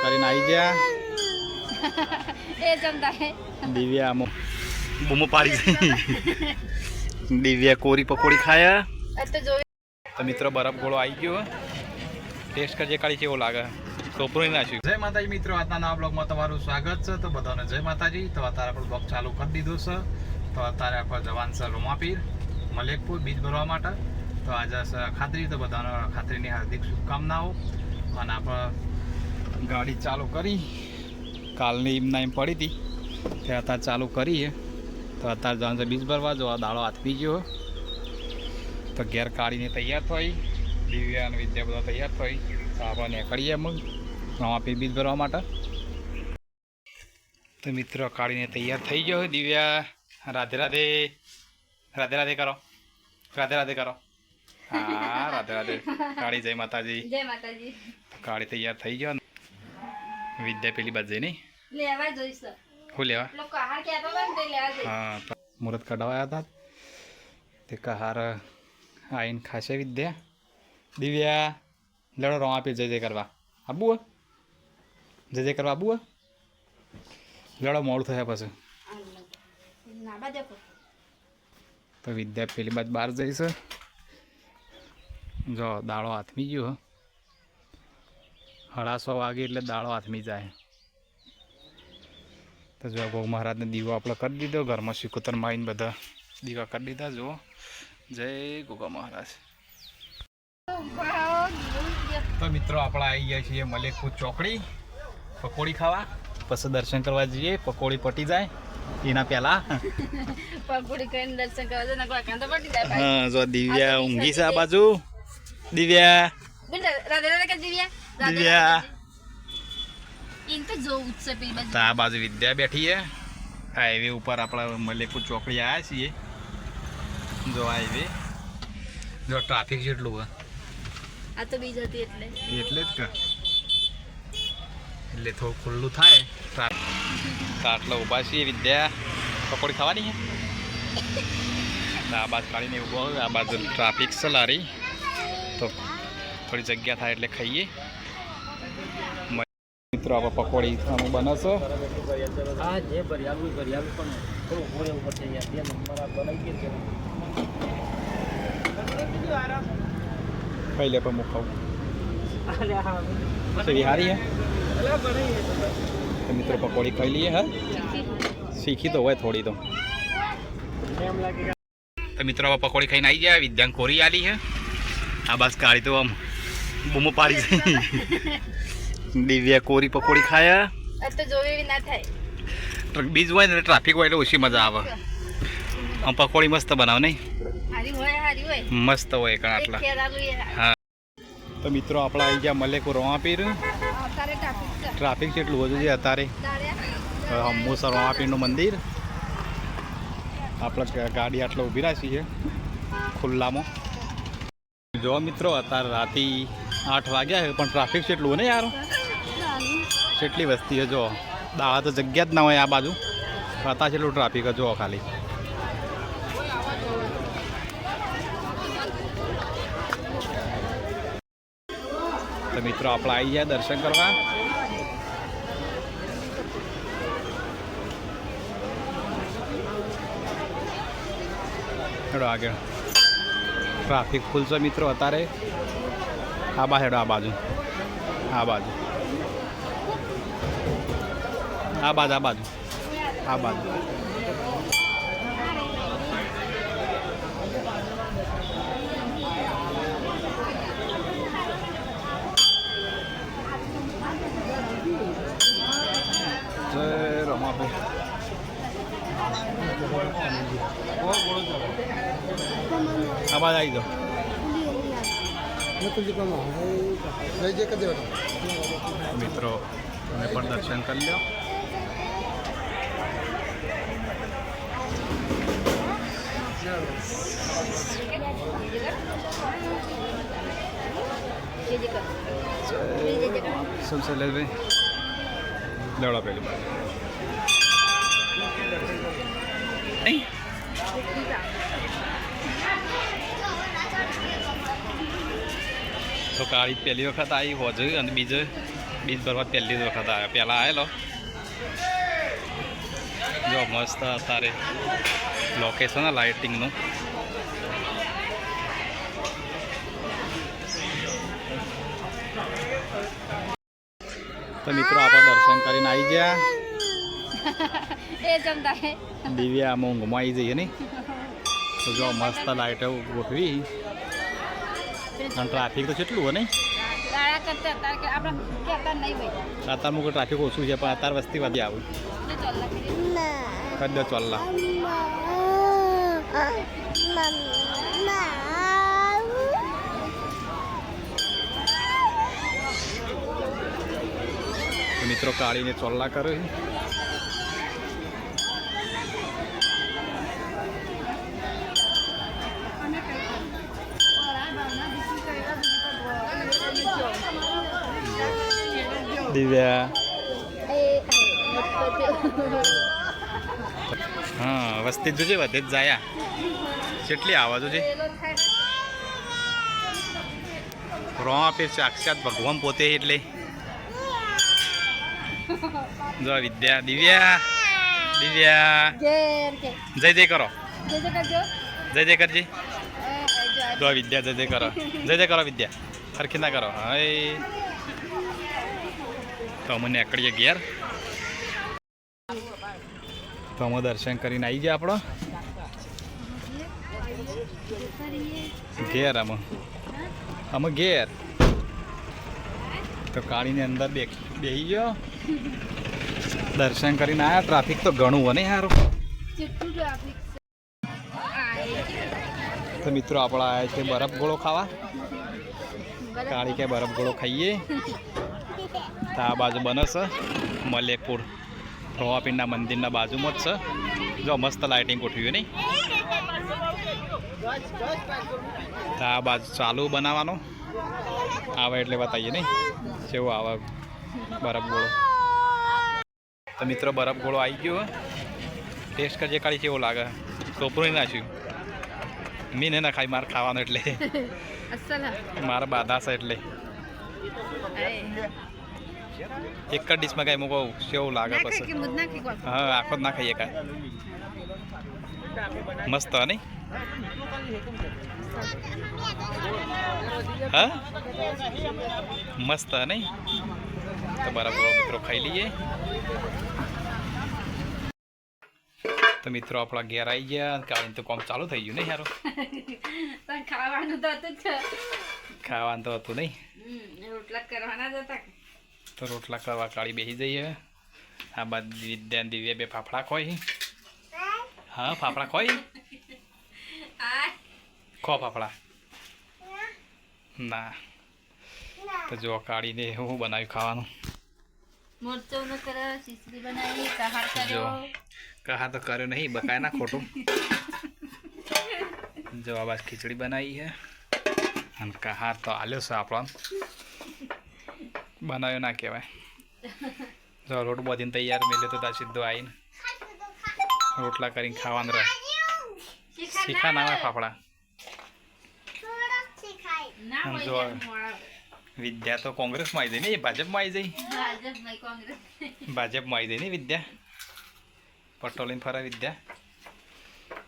કરીને આવી ગયા એ જમતા હે દિવ્યા આમ બૂમો પાડી દિવ્યા કોરી પકોડી ખાયા તો જો તો મિત્રો બરફ ગોળો આવી ગયો ટેસ્ટ કરજે કાળી કેવો લાગે ટોપરું નાખ્યું જય માતાજી મિત્રો આજના નવા બ્લોગમાં તમારું સ્વાગત છે તો બધાને જય માતાજી તો અત્યારે આપણે બ્લોગ ચાલુ કરી દીધું છે તો અત્યારે આપણે જવાન છે રોમાપીર મલેકપુર બીજ ભરવા માટે તો આજે ખાતરી તો બધાને ખાતરીની હાર્દિક શુભકામનાઓ અને આપણે ગાડી ચાલુ કરી કાલની એમના એમ પડી હતી તે અત્યારે ચાલુ કરીએ તો અત્યારે જવાનું છે બીજ ભરવા જો દાડો હાથવી ગયો તો ઘેર કાઢીને તૈયાર થઈ દિવ્યા અને વિદ્યા બધા તૈયાર થઈ તો આપણે નીકળીએ અમુક રોમાપીર બીજ ભરવા માટે તો મિત્રો કાઢીને તૈયાર થઈ ગયો દિવ્યા રાધે રાધે રાધે રાધે કરો રાધે રાધે કરો હા રાધે રાધે કાળી જય માતાજી કાળી તૈયાર થઈ ગયો વિદ્યા પેલી બાજુ નહીં લેવા જોઈશ હું લેવા લોકો આહાર કહેતો હતો ને તે લેવા જોઈશ હા મુહૂર્ત કઢાવાયા હતા તે કહાર આવીને ખાશે વિદ્યા દિવ્યા લડો રોમાપીર જય જય કરવા આબુ જય જય કરવા આબુ લડો મોડું થયા પછી નાબા દેખો તો વિદ્યા પેલી બાજુ બહાર જઈશ જો દાળો હાથમી ગયો 6:30 વાગે એટલે દાળો હાથમી જાય તો જો ગૌ મહારાજને દીવો આપણે કરી દીધો ઘરમાં શિકોતર માઈને બધા દીવા કરી દીધા જુઓ જય ગોગા મહારાજ તો મિત્રો આપણે આવી ગયા છીએ મલેકપુર ચોકડી પકોડી ખાવા પછી દર્શન કરવા જઈએ પકોડી પટી જાય એના પહેલા પકોડી કરીને દર્શન કરવા જઈને કોઈ કાંતો પટી જાય હા જો દિવ્યા ઊંઘી છે આ બાજુ દિવ્યા રાધે રાધે કે દિવ્યા દિવ્યા ઇન તો જો ઉત્સવ પે બાજુ તો આ બાજુ વિદ્યા બેઠી છે હાઈવે ઉપર આપણે મલેકપુર ચોકડી આવ્યા છીએ જો હાઈવે જો ટ્રાફિક જેટલું હોય આ તો બીજ હતી એટલે એટલે જ કે એટલે થોડું ખુલ્લું થાય તો આટલા ઊભા છીએ વિદ્યા પકોડી ખાવાની છે આ બાજુ કાઢીને ઊભો હોય આ બાજુ ટ્રાફિક છે લારી તો થોડી જગ્યા થાય એટલે ખાઈએ મિત્રો આપણે પકોડી અમુક બનાવશો હા જે ભરિયાલું પણ થોડું ઘોડે ઉપર થઈ ગયા 2 નંબર આ બનાવી કે ખાઈ લે પણ મુખાવું અરે હા સેવી હારી હે તો મિત્રો પકોડી ખાઈ લઈએ હા શીખી તો હોય થોડી તો એમ લાગે તો મિત્રો હવે પકોડી ખાઈને આવી ગયા વિદ્યાંગ કોરી આલી છે આ બસ કાઢી તો આમ બૂમો પાડી છે દિવ્યા કોરી પકોડી ખાયા આ તો જોવી ના થાય બીજ હોય ને ટ્રાફિક હોય એટલે ઓછી મજા આવે આમ પકોડી મસ્ત બનાવ નહીં હારી હોય મસ્ત હોય કારણ આટલા હા તો મિત્રો આપણે આવી ગયા મલેકપુર રોમાપીર અત્યારે ટ્રાફિક છે ટ્રાફિક જેટલું વધુ છે અત્યારે હમ્મુસર રોમાપીરનું મંદિર આપણે ગાડી આટલો ઊભી રાખી છે ખુલ્લામાં જો મિત્રો અત્યારે રાતે 8 વાગ્યા છે પણ ટ્રાફિક જેટલું હોય ને યાર કેટલી વસ્તી છે જો દાળા તો જગ્યા જ ના હોય આ બાજુ અત્યારે જેટલું ટ્રાફિક જો ખાલી તો મિત્રો આપણે આવી ગયા દર્શન કરવા હેડો આગળ ટ્રાફિક ફૂલ છે મિત્રો અત્યારે આ બા હેડો આ બાજુ આ બાજુ આ બાજુ આ બાજુ આ બાજુ જય રમાપીર આ બાજુ આવી જાઓ મિત્રો તમે પણ દર્શન કરી લો શું છે લેવી લેવડા પેલી નહીં તો કાળી પહેલી વખત આવી હોજે અને બીજે બીજ ભરવા પહેલી જ વખત આવ્યો, પહેલાં આવેલો. જો મસ્ત અત્યારે લોકેશન લાઇટિંગનું. તો મિત્રો આપણે દર્શન કરીને આવી ગયા. એ જમતા હે દિવ્યા આમાં ઊંઘમાં આવી જઈએ નહીં. તો જો મસ્ત લાઇટો ગોઠવી અને ટ્રાફિક તો કેટલું હોય નહીં. ગાળા કરતા હતા કે આપણે કહેતા નહીં ભાઈ અત્યારમાં કોઈ ટ્રાફિક ઓછું છે પણ અત્યારે વસ્તી વધી આવું કરી દો ચોલ્લા. મિત્રો કાઢીને ચોલ્લા કરે. દિવ્યા હા વસ્તી જોજે વધે જ જાય. કેટલી આવા જોજે. રો આપે સાક્ષાત ભગવાન પોતે એટલે. જો વિદ્યા દિવ્યા દિવ્યા જય જય કરો. જય જય કરજે. જો વિદ્યા જય જય કરો. જય જય કરો વિદ્યા. સરખી ના કરો. હા તો અમે નીકળીએ ઘેર. તો અમે દર્શન કરીને આવી ગયા આપણો ઘેર. અમે ઘેર તો કાળીની અંદર બેસી ગયો. દર્શન કરીને આવ્યા. ટ્રાફિક તો ઘણું હોય ને સારું. તો મિત્રો આપણે આવ્યા છે બરફ ગોળો ખાવા. કાળી કે બરફ ગોળો ખાઈએ. તો આ બાજુ બને છે મલેકપુર રોવાપીરના મંદિરના બાજુમાં જ છે. જો મસ્ત લાઇટિંગ ગોઠવ્યું નહીં. તો આ બાજુ ચાલુ બનાવવાનો આવે એટલે બતાવીએ નહીં કેવું આવે બરફ ગોળો. તો મિત્રો બરફ ગોળો આવી ગયો. ટેસ્ટ કરજે કાળી કેવો લાગે. ટોપરું નાખ્યું મી ને ના ખાઈ મારે ખાવાનું એટલે મારે બાધા છે એટલે એક જ ડીશમાં કાંઈ મૂકો કેવું લાગે પછી. હા આખો જ ના ખાઈએ કાંઈ. મસ્ત નહીં. હા મસ્ત નહીં. તો બરાબર મિત્રો ખાઈ લઈએ. તો મિત્રો આપણા ઘેર આવી ગયા. કારણ તો કામ ચાલુ થઈ ગયું નહીં સારું. ખાવાનું તો હતું જ. ખાવાનું તો હતું નહીં. રોટલા કરવાના જ હતા. તો રોટલા કરવા કાળી બેસી જઈએ. આ બાદ વિદ્યા દિવ્ય બે ફાફડા ખોઈ. હા ફાફડા ખોઈ. ખો ફાફડા ના. તો જો કાળીને હું બનાવ્યું ખાવાનું. મરચું કર્યો, ખીચડી બનાવી, કહાર જો કર્યો. કહા તો કર્યો નહીં બકાય ના ખોટું. જો આ બાદ ખીચડી બનાવી છે અને કહાર તો આલ્યો છે આપણો. બનાવ્યો ના કહેવાય. જો રોટ બધીને તૈયાર મેલ્યો તો ત્યાં સીધો આવીને રોટલા કરીને ખાવાનું રહે. શીખા ના આવે ફાફડા. જો વિદ્યા તો કોંગ્રેસમાં આવી જાય ને. એ ભાજપમાં આવી જાય. ભાજપમાં આવી જાય ને વિદ્યા. પટોલીને ફરે વિદ્યા.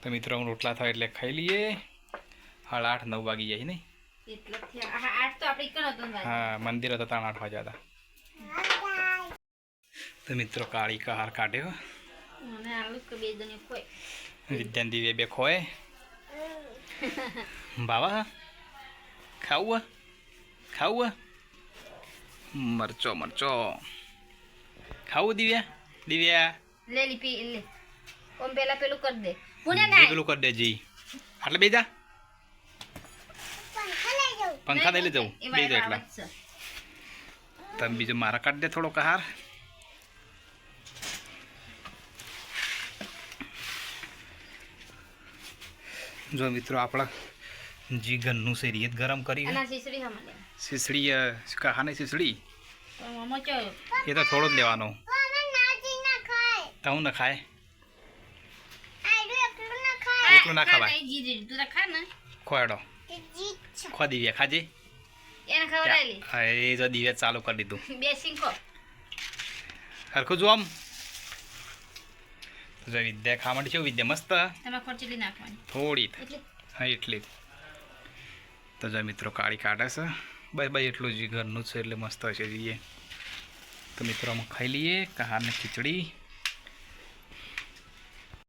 તો મિત્રો રોટલા થાય એટલે ખાઈ લઈએ. 8:30-9 વાગી જાય નહીં. હા મંદિર હતો 8 વાગ્યા હતા. તો મિત્રો કાળી કહાર કાઢ્યો. વિદ્યાન દિવ્ય બે ખોય. બાવા ખાવું ખાવું મરચો મરચો ખાવું દિવ્યા દિવ્યા લે લીપી લે ઓમ પેલા પેલું કરી દે. પેલું કરી દે જી. એટલે બેજા પંખા દઈ લે જવું બે જાય એટલા. તમે બીજો મારા કાઢી દે થોડો કહાર. જો મિત્રો આપણા જીગરનું છે રીત ગરમ કરી. શીસડી કહાની શીસડી એ તો થોડો જ લેવાનો. તો હું ન ખાય એકલું ના ખવાય. ખોયડો ખો દિવ્યા ખાજે એને ખવડાવેલી હા એ જો દિવે ચાલુ કરી દીધું બે સિંકો હરખું જો આમ તો જો વિદ્યા ખાવા માટે છે વિદ્યા મસ્ત તમારે ખોરચીલી નાખવાની થોડી એટલે હા એટલી તો જો મિત્રો કાળી કાઢે છે બસ બસ એટલું જ ઘરનું જ છે એટલે મસ્ત હશે જઈએ તો મિત્રો અમે ખાઈ લઈએ કહારને ખીચડી